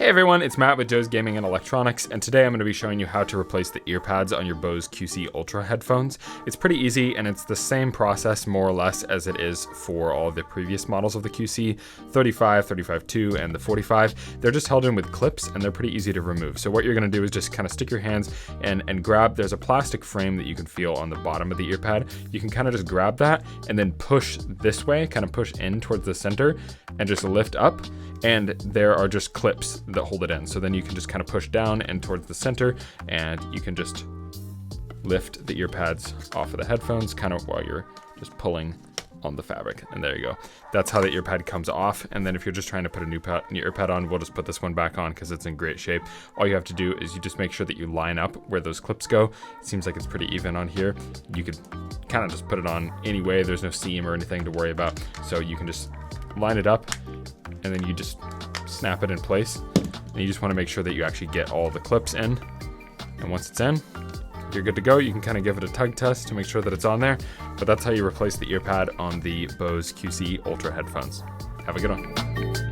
Hey everyone, it's Matt with Joe's Gaming and Electronics, and today I'm going to be showing you how to replace the ear pads on your Bose QC Ultra headphones. It's pretty easy, and it's the same process more or less as it is for all the previous models of the QC, 35, 35-2, and the 45. They're just held in with clips, and they're pretty easy to remove. So what you're going to do is just kind of stick your hands and grab, there's a plastic frame that you can feel on the bottom of the ear pad. You can kind of just grab that and then push this way, kind of push in towards the center, and just lift up. And there are just clips that hold it in. So then you can just kind of push down and towards the center, and you can just lift the ear pads off of the headphones kind of while you're just pulling on the fabric. And there you go. That's how the ear pad comes off. And then if you're just trying to put a new ear pad on, we'll just put this one back on because it's in great shape. All you have to do is you just make sure that you line up where those clips go. It seems like it's pretty even on here. You could kind of just put it on anyway. There's no seam or anything to worry about. So you can just line it up, and then you just snap it in place. And you just want to make sure that you actually get all the clips in. And once it's in, you're good to go. You can kind of give it a tug test to make sure that it's on there. But that's how you replace the ear pad on the Bose QC Ultra headphones. Have a good one.